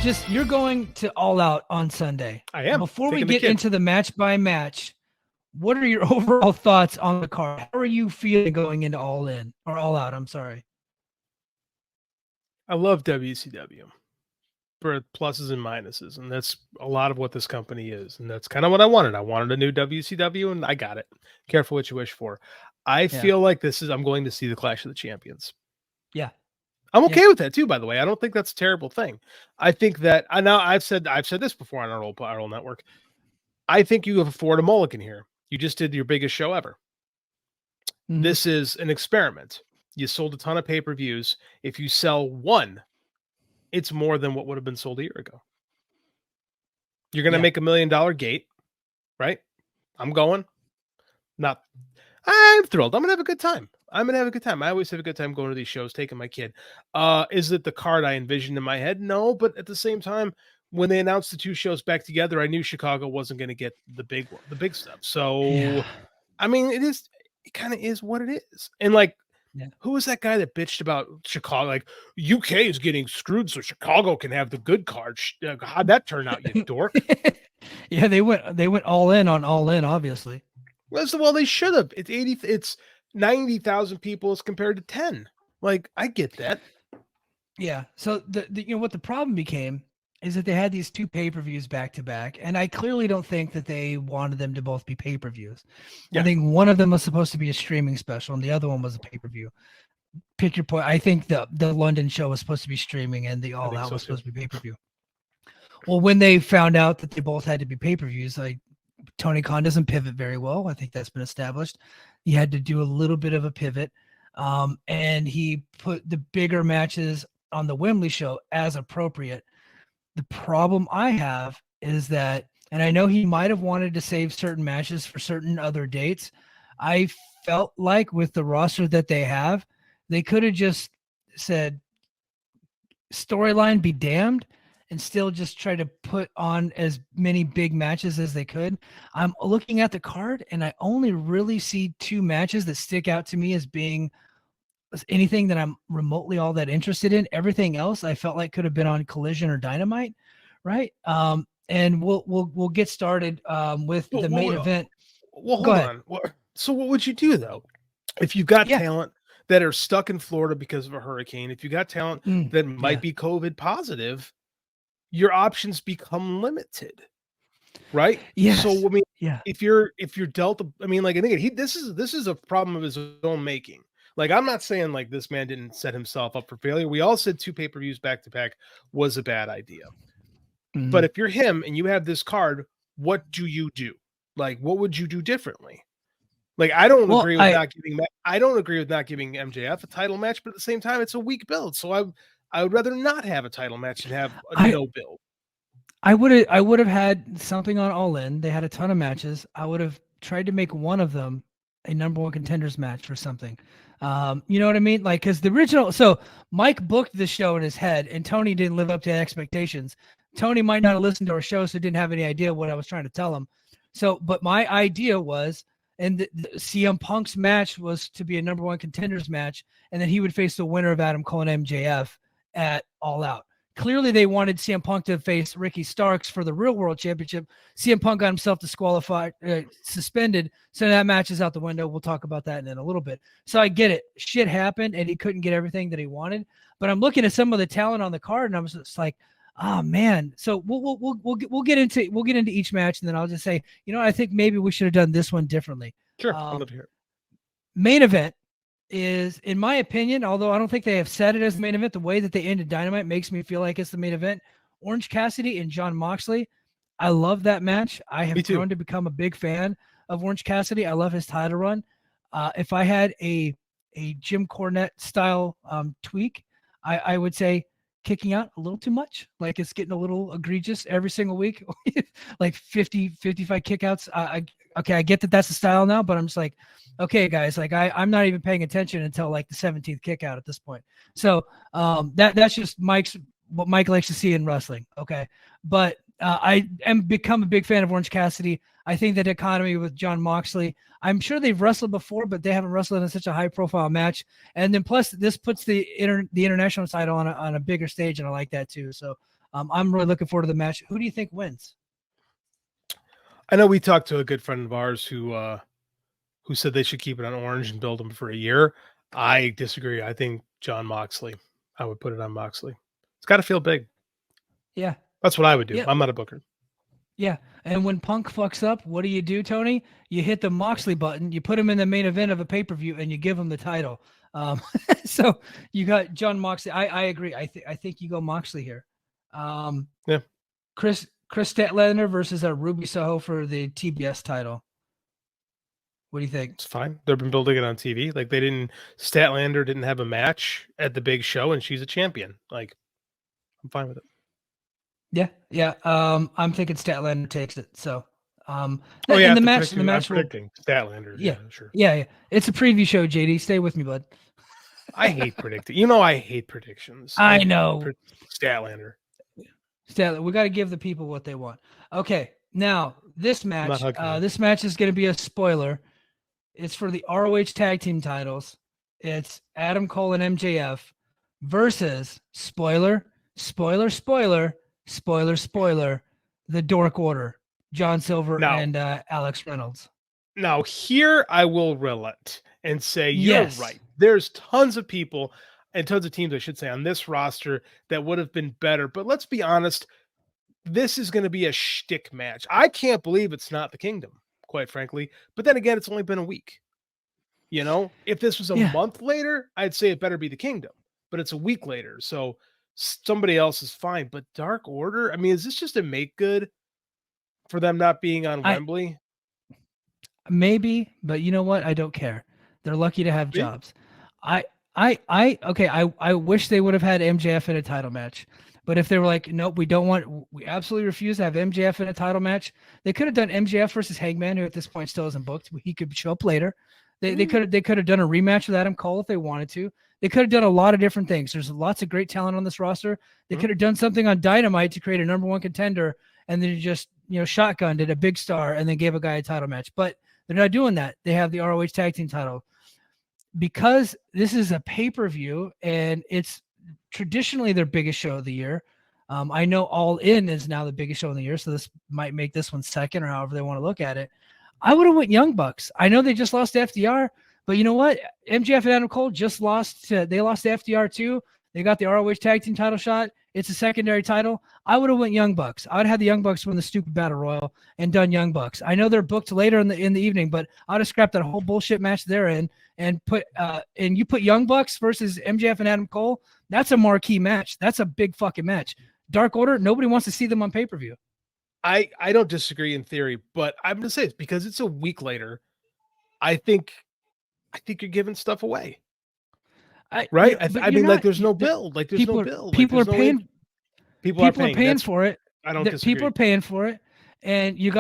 just you're going to All Out on Sunday. I am. Before we get into the match by match, what are your overall thoughts on the card? How are you feeling going into All In or All Out? I'm sorry. I love WCW for pluses and minuses, and that's a lot of what this company is, and that's kind of what I wanted. I wanted a new WCW, and I got it. Careful what you wish for. I feel like I'm going to see the Clash of the Champions. Yeah. I'm okay with that too, by the way. I don't think that's a terrible thing. I think that I've said this before on our old network. I think you afford a mulligan here. You just did your biggest show ever. Mm-hmm. This is an experiment. You sold a ton of pay-per-views. If you sell one, it's more than what would have been sold a year ago. You're going to make $1 million gate, right? I'm going. I'm thrilled. I'm going to have a good time. I always have a good time going to these shows, taking my kid. Is it the card I envisioned in my head? No, but at the same time, when they announced the two shows back together, I knew Chicago wasn't going to get the big stuff. So, I mean, it kind of is what it is. And like, who was that guy that bitched about Chicago? Like, UK is getting screwed, so Chicago can have the good card. How'd that turn out, you dork? Yeah, they went all in on All In, obviously. Well, they should have. It's 90,000 people as compared to 10. Like, I get that. Yeah. So the what the problem became is that they had these two pay-per-views back to back, and I clearly don't think that they wanted them to both be pay-per-views. Yeah. I think one of them was supposed to be a streaming special, and the other one was a pay-per-view. Pick your point. I think the London show was supposed to be streaming, and the All Out was supposed to be pay-per-view. Well, when they found out that they both had to be pay-per-views, Tony Khan doesn't pivot very well. I think that's been established. He had to do a little bit of a pivot, and he put the bigger matches on the Wembley show as appropriate. The problem I have is that, and I know he might have wanted to save certain matches for certain other dates. I felt like with the roster that they have, they could have just said storyline be damned and still just try to put on as many big matches as they could. I'm looking at the card and I only really see two matches that stick out to me as being anything that I'm remotely all that interested in. Everything else I felt like could have been on Collision or Dynamite, right? And we'll get started with the main event. Well, hold on. So what would you do though? If you've got talent that are stuck in Florida because of a hurricane, if you got talent that might be COVID positive, your options become limited, right? Yeah. So I mean, if you're dealt, I mean, like I think this is a problem of his own making. Like, I'm not saying like this man didn't set himself up for failure. We all said two pay-per-views back to back was a bad idea. Mm-hmm. But if you're him and you have this card, what do you do? Like, what would you do differently? Like, I don't agree with not giving MJF a title match, but at the same time, it's a weak build. So I would rather not have a title match and have no build. I would have had something on All In. They had a ton of matches. I would have tried to make one of them a number one contenders match for something. You know what I mean? Like, because the original, so Mike booked the show in his head and Tony didn't live up to expectations. Tony might not have listened to our show, so didn't have any idea what I was trying to tell him. So, but my idea was, and the CM Punk's match was to be a number one contenders match, and then he would face the winner of Adam Cole and MJF at All Out. Clearly, they wanted CM Punk to face Ricky Starks for the Real World Championship. CM Punk got himself disqualified, suspended, so that match is out the window. We'll talk about that in a little bit. So I get it. Shit happened, and he couldn't get everything that he wanted. But I'm looking at some of the talent on the card, and I was just like, oh man. So we'll get into each match, and then I'll just say, I think maybe we should have done this one differently. Sure, I'd love to hear it. Main event is, in my opinion, although I don't think they have said it as the main event, the way that they ended Dynamite makes me feel like it's the main event. Orange Cassidy and Jon Moxley. I love that match. I have grown to become a big fan of Orange Cassidy. I love his title run. If I had a Jim Cornette style tweak, I would say kicking out a little too much. Like, it's getting a little egregious every single week. Like 50, 55 kickouts. Okay, I get that that's the style now, but I'm just like, okay, guys, like I'm not even paying attention until like the 17th kick out at this point. So that's just what Mike likes to see in wrestling. Okay. But I am become a big fan of Orange Cassidy. I think that economy with Jon Moxley, I'm sure they've wrestled before, but they haven't wrestled in such a high profile match. And then plus this puts the international title on a bigger stage. And I like that too. So I'm really looking forward to the match. Who do you think wins? I know we talked to a good friend of ours who said they should keep it on Orange and build them for a year. I disagree. I think John Moxley. I would put it on Moxley. It's got to feel big. Yeah. That's what I would do. Yeah. I'm not a booker. Yeah. And when Punk fucks up, what do, Tony? You hit the Moxley button, you put him in the main event of a pay-per-view, and you give him the title. So you got John Moxley. I agree. I think you go Moxley here. Yeah. Kris Statlander versus Ruby Soho for the TBS title. What do you think? It's fine. They've been building it on TV. Like Statlander didn't have a match at the big show, and she's a champion. Like, I'm fine with it. Yeah. I'm thinking Statlander takes it. So, I'm predicting Statlander. Yeah, sure. Yeah. It's a preview show, JD. Stay with me, bud. I hate predicting. I hate predictions. I know. Statlander. We got to give the people what they want. Okay. Now, this match is going to be a spoiler. It's for the ROH tag team titles. It's Adam Cole and MJF versus spoiler, the Dork Order, John Silver and Alex Reynolds. Now, here I will relent and say you're right. There's tons of people and tons of teams, I should say, on this roster that would have been better. But let's be honest, this is going to be a shtick match. I can't believe it's not the Kingdom, quite frankly. But then again, it's only been a week. If this was a month later, I'd say it better be the Kingdom. But it's a week later, so somebody else is fine. But Dark Order, I mean, is this just a make good for them not being on Wembley? Maybe, but you know what? I don't care. They're lucky to have jobs. I wish they would have had MJF in a title match. But if they were like, nope, we absolutely refuse to have MJF in a title match, they could have done MJF versus Hangman, who at this point still isn't booked. He could show up later. They could have done a rematch with Adam Cole if they wanted to. They could have done a lot of different things. There's lots of great talent on this roster. They could have done something on Dynamite to create a number one contender, and then just shotgunned it, a big star, and then gave a guy a title match. But they're not doing that. They have the ROH tag team title. Because this is a pay-per-view and it's traditionally their biggest show of the year. I know All In is now the biggest show of the year, so this might make this one second or however they want to look at it. I would have went Young Bucks. I know they just lost to FDR, but you know what? MJF and Adam Cole lost to FDR too. They got the ROH tag team title shot. It's a secondary title. I would have went Young Bucks. I would have had the Young Bucks win the stupid battle royal and done Young Bucks. I know they're booked later in the evening, but I would have scrapped that whole bullshit match they're in and put Young Bucks versus MJF and Adam Cole. That's a marquee match. That's a big fucking match. Dark Order, nobody wants to see them on pay-per-view. I don't disagree in theory, but I'm gonna say it's because it's a week later. I think you're giving stuff away. Right? I mean, like there's no build. Like there's no build. People are paying. People are paying for it. I don't disagree. People are paying for it, and you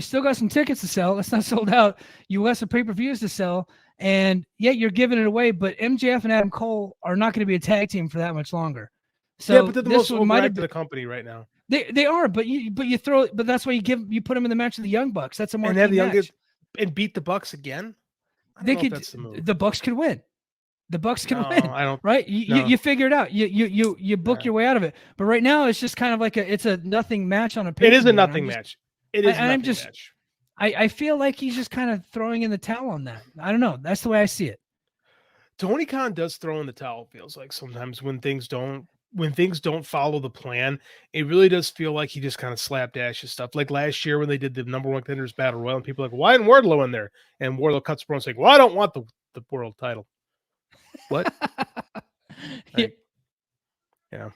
still got some tickets to sell. It's not sold out. You got some pay-per-views to sell, and yet you're giving it away. But MJF and Adam Cole are not going to be a tag team for that much longer. So but they're the most overactive the company right now. They are, but that's why you put them in the match with the Young Bucks. That's a more match. And beat the Bucks again. The Bucks could win. The Bucks can win. I don't. Right? You figure it out. You book your way out of it. But right now, it's just kind of like it's a nothing match on a pay. It is a nothing match. It is. Match. I feel like he's just kind of throwing in the towel on that. I don't know. That's the way I see it. Tony Khan does throw in the towel. Feels like sometimes when things don't follow the plan, it really does feel like he just kind of slapdashes stuff. Like last year when they did the number one contenders battle royal, and people are like, why isn't Wardlow in there? And Wardlow cuts Braun saying, well, I don't want the world title. What? Right. Yeah,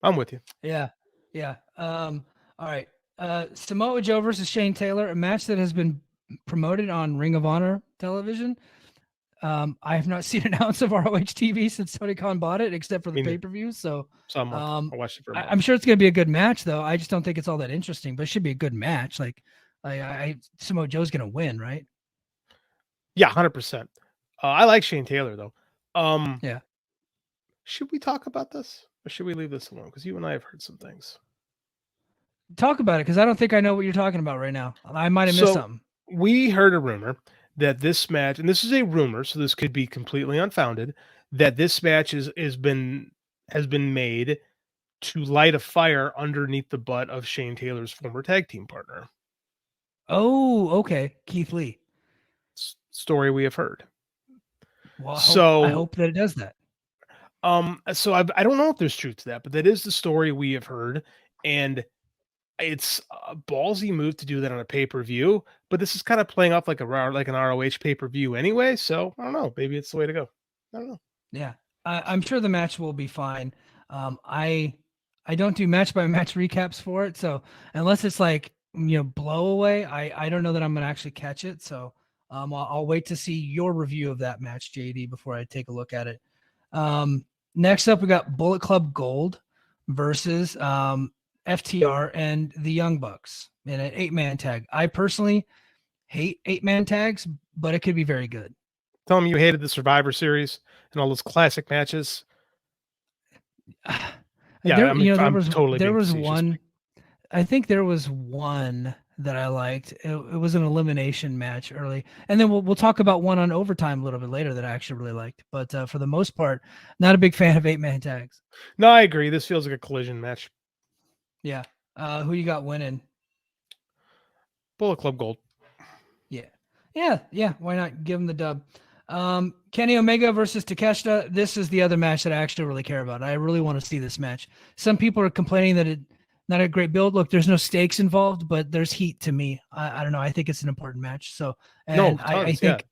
I'm with you. Yeah. All right. Samoa Joe versus Shane Taylor, a match that has been promoted on Ring of Honor television. I have not seen an ounce of ROH TV since Tony Khan bought it, except for the pay-per-view. So I watched it for a month. I'm sure it's going to be a good match, though. I just don't think it's all that interesting, but it should be a good match. Like, Samoa Joe's going to win, right? Yeah, 100%. I like Shane Taylor, though. Yeah. Should we talk about this, or should we leave this alone? Because you and I have heard some things. Talk about it, because I don't think I know what you're talking about right now. I might have missed something. We heard a rumor that this match, and this is a rumor, so this could be completely unfounded, that this match has been made to light a fire underneath the butt of Shane Taylor's former tag team partner. Oh, okay. Keith Lee. Story we have heard. Well, I hope that it does that. So I don't know if there's truth to that, but that is the story we have heard, and it's a ballsy move to do that on a pay-per-view. But this is kind of playing off like an ROH pay-per-view anyway. So I don't know. Maybe it's the way to go. I don't know. Yeah, I'm sure the match will be fine. I don't do match by match recaps for it, so unless it's like blow away, I don't know that I'm gonna actually catch it. So I'll wait to see your review of that match, JD, before I take a look at it. Next up, we got Bullet Club Gold versus FTR and the Young Bucks in an 8-man tag. I personally hate 8-man tags, but it could be very good. Tell me you hated the Survivor Series and all those classic matches. Yeah, there was one. I think there was one that I liked. It was an elimination match early, and then we'll talk about one on Overtime a little bit later that I actually really liked. But for the most part, not a big fan of 8-man tags. No, I agree. This feels like a collision match. Yeah. Who you got winning? Bullet Club Gold. Yeah. Why not give him the dub? Kenny Omega versus Takeshita. This is the other match that I actually really care about. I really want to see this match. Some people are complaining that it not a great build. Look, there's no stakes involved, but there's heat to me. I don't know. I think it's an important match. So, and I think,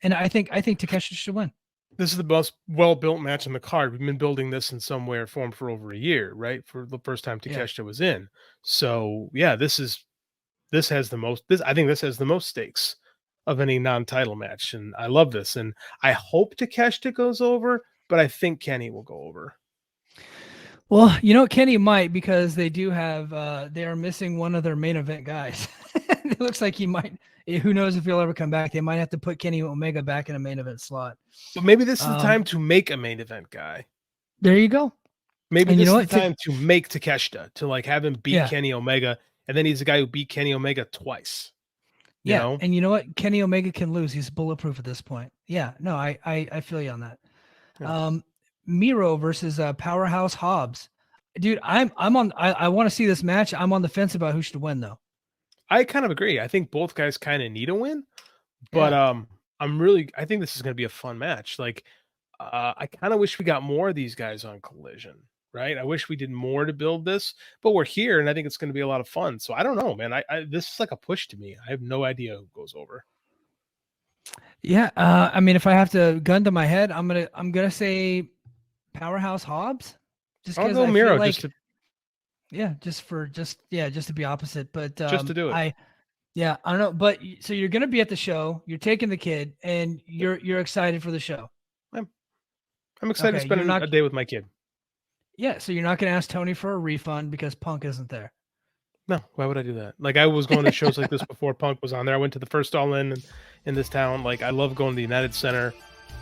and I think Takeshita should win. This is the most well-built match on the card. We've been building this in some way or form for over a year, right? For the first time Takeshita was in. So yeah, I think this has the most stakes of any non-title match. And I love this. And I hope Takeshita goes over, but I think Kenny will go over. Well, Kenny might, because they do have, they are missing one of their main event guys. It looks like he might, who knows if he'll ever come back. They might have to put Kenny Omega back in a main event slot. But maybe this is the time to make a main event guy. There you go. Maybe this is the time to make Takeshita, to like have him beat Kenny Omega. And then he's the guy who beat Kenny Omega twice. You know? And you know what? Kenny Omega can lose. He's bulletproof at this point. Yeah, no, I feel you on that. Yeah. Miro versus Powerhouse Hobbs. Dude, I want to see this match. I'm on the fence about who should win, though. I kind of agree. I think both guys kind of need a win, but I think this is going to be a fun match. Like, I kind of wish we got more of these guys on Collision, right? I wish we did more to build this, but we're here, and I think it's going to be a lot of fun. So I don't know, man. This is like a push to me. I have no idea who goes over. Yeah, I mean, if I have to gun to my head, I'm gonna say Powerhouse Hobbs. I'll go Miro, like, just to be opposite, but just to do it. I don't know, but so you're gonna be at the show, you're taking the kid, and you're excited for the show. I'm excited to spend a day with my kid. Yeah, so you're not gonna ask Tony for a refund because Punk isn't there. No, why would I do that? Like, I was going to shows like this before Punk was on there. I went to the first Allin in this town. Like, I love going to the United Center.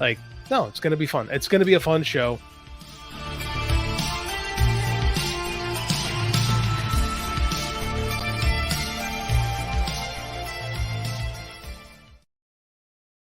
Like, no, it's going to be fun. It's going to be a fun show.